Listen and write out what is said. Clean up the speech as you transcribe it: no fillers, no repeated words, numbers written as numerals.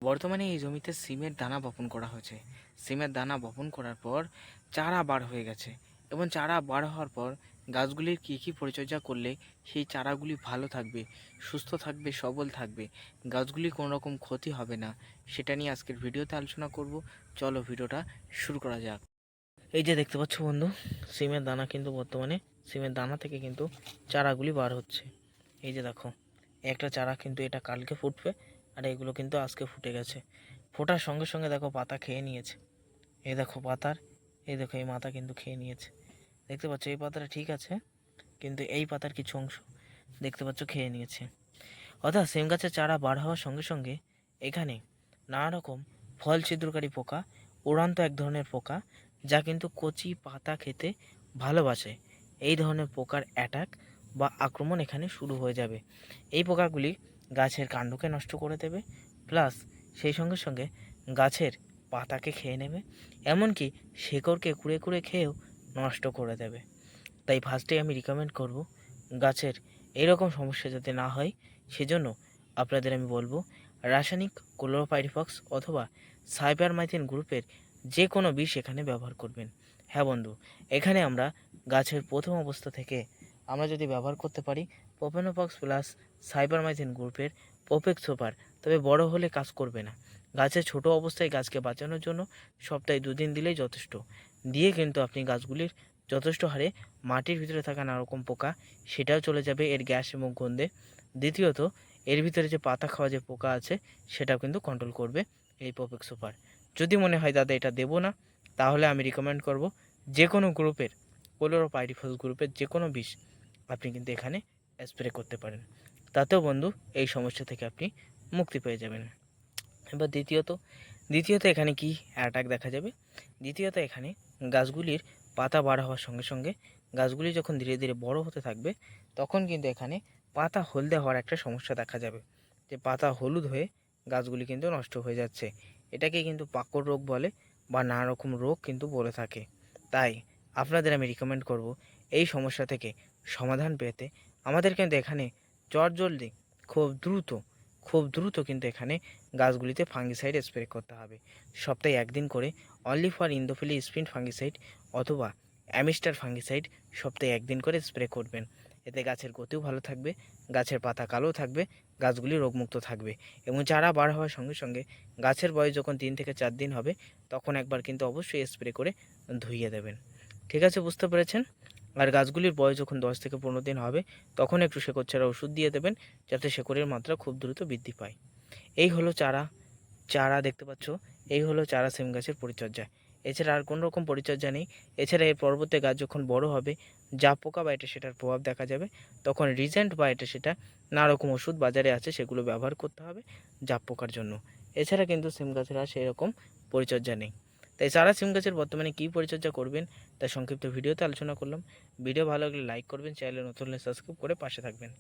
বর্তমানে এই জমিতে সিমের দানা বপন করা হয়েছে। সিমের দানা বপন করার পর চারা বার হয়ে গেছে এবং চারা বার হওয়ার পর গাছগুলির কী পরিচর্যা করলে সেই চারাগুলি ভালো থাকবে, সুস্থ থাকবে, সবল থাকবে, গাছগুলি কোনো রকম ক্ষতি হবে না, সেটা নিয়ে আজকের ভিডিওতে আলোচনা করব। চলো ভিডিওটা শুরু করা যাক। এই যে দেখতে পাচ্ছ বন্ধু, সিমের দানা কিন্তু বর্তমানে সিমের দানা থেকে কিন্তু চারাগুলি বার হচ্ছে। এই যে দেখো, একটা চারা কিন্তু এটা কালকে ফুটবে, আর এগুলো কিন্তু আজকে ফুটে গেছে। ফোটার সঙ্গে সঙ্গে দেখো পাতা খেয়ে নিয়েছে। এই দেখো পাতার, এই দেখো এই মাথা কিন্তু খেয়ে নিয়েছে। দেখতে পাচ্ছ এই পাতাটা ঠিক আছে, কিন্তু এই পাতার কিছু অংশ দেখতে পাচ্ছ খেয়ে নিয়েছে। অর্থাৎ সিম গাছের চারা বার হওয়ার সঙ্গে সঙ্গে এখানে নানা রকম ফল ছিদ্রকারী পোকা, উড়ান্ত এক ধরনের পোকা যা কিন্তু কচি পাতা খেতে ভালোবাসে, এই ধরনের পোকার অ্যাটাক বা আক্রমণ এখানে শুরু হয়ে যাবে। এই পোকাগুলি গাছের কাণ্ডকে নষ্ট করে দেবে, প্লাস সেই সঙ্গে সঙ্গে গাছের পাতাকে খেয়ে নেবে, এমনকি শেকড়কে কুড়ে কুড়ে খেয়েও নষ্ট করে দেবে। তাই ফার্স্টে আমি রিকমেন্ড করব, গাছের এরকম সমস্যা যাতে না হয় সেজন্য আপনাদের আমি বলবো রাসায়নিক ক্লোরোপাইরিফক্স অথবা সাইপারমাইথিন গ্রুপের যে কোনো বিষ এখানে ব্যবহার করবেন। হ্যাঁ বন্ধু, এখানে আমরা গাছের প্রথম অবস্থা থেকে আমরা যদি ব্যবহার করতে পারি প্রোপেনোফক্স প্লাস সাইপারমাইথিন গ্রুপের প্রোপেক্স সুপার, তবে বড় হলে কাজ করবে না। গাছের ছোট অবস্থায় গাছকে বাঁচানোর জন্য সপ্তাহে 2 দিন দিলেই যথেষ্ট। দিয়ে কিন্তু আপনি গাছগুলির যথেষ্ট হারে মাটির ভিতরে থাকা নানা রকম পোকা সেটাও চলে যাবে এর গ্যাস এবং গন্ধে। দ্বিতীয়ত, এর ভিতরে যে পাতা খাওয়া যে পোকা আছে সেটাও কিন্তু কন্ট্রোল করবে এই প্রোপেক্স সুপার। যদি মনে হয় দাদা এটা দেবো না, তাহলে আমি রিকমেন্ড করব যে কোনো গ্রুপের, ক্লোরোপাইরিফস গ্রুপের যে কোনো বিষ আপনি কিন্তু এখানে স্প্রে করতে পারেন। তাতেও বন্ধু এই সমস্যা থেকে আপনি মুক্তি পেয়ে যাবেন। এবার দ্বিতীয়ত এখানে কি অ্যাটাক দেখা যাবে? দ্বিতীয়ত এখানে গাছগুলির পাতা বাড়া হওয়ার সঙ্গে সঙ্গে গাছগুলি যখন ধীরে ধীরে বড় হতে থাকবে, তখন কিন্তু এখানে পাতা হলদে হওয়ার একটা সমস্যা দেখা যাবে, যে পাতা হলুদ হয়ে গাছগুলি কিন্তু নষ্ট হয়ে যাচ্ছে। এটাকে কিন্তু পাকড় রোগ বলে বা নানা রকম রোগ কিন্তু বলে থাকে। তাই আপনাদের আমি রিকমেন্ড করব এই সমস্যা থেকে সমাধান পেতে আমাদের কিন্তু এখানে চটজলদি খুব দ্রুত কিন্তু এখানে গাছগুলিতে ফাঙ্গিসাইড স্প্রে করতে হবে। সপ্তাহে 1 দিন করে অনলি ফর ইন্দোফিলি স্পিন ফাঙ্গিসাইড অথবা অ্যামিস্টার ফাঙ্গিসাইড সপ্তাহে 1 দিন করে স্প্রে করবেন। এতে গাছের গতিও ভালো থাকবে, গাছের পাতা কালো থাকবে, গাছগুলি রোগমুক্ত থাকবে এবং চারা বার হওয়ার সঙ্গে সঙ্গে গাছের বয়স যখন 3 থেকে 4 দিন হবে তখন একবার কিন্তু অবশ্যই স্প্রে করে ধুইয়ে দেবেন। ঠিক আছে, বুঝতে পেরেছেন? আর গাছগুলির বয়স যখন 10 থেকে 15 দিন হবে তখন একটু শেকড় ছাড়া ওষুধ দিয়ে দেবেন, যাতে শেকড়ের মাত্রা খুব দ্রুত বৃদ্ধি পায়। এই হলো চারা চারা দেখতে পাচ্ছ, এই হলো চারা সিম গাছের পরিচর্যা। এছাড়া আর কোনো রকম পরিচর্যা নেই। এছাড়া এর পরবর্তী গাছ যখন বড় হবে, যা পোকা বা এটা সেটার প্রভাব দেখা যাবে, তখন রিজেন্ট বা এটা সেটা নানা রকম ওষুধ বাজারে আছে সেগুলো ব্যবহার করতে হবে জাপ পোকার জন্য। এছাড়া কিন্তু সিম গাছের আর সেরকম পরিচর্যা নেই। তাই চারা সিম গাছের বর্তমানে কী পরিচর্যা করবেন তার সংক্ষিপ্ত ভিডিওতে আলোচনা করলাম। ভিডিও ভালো লাগলে লাইক করবেন, চ্যানেলে নতুন হলে সাবস্ক্রাইব করে পাশে থাকবেন।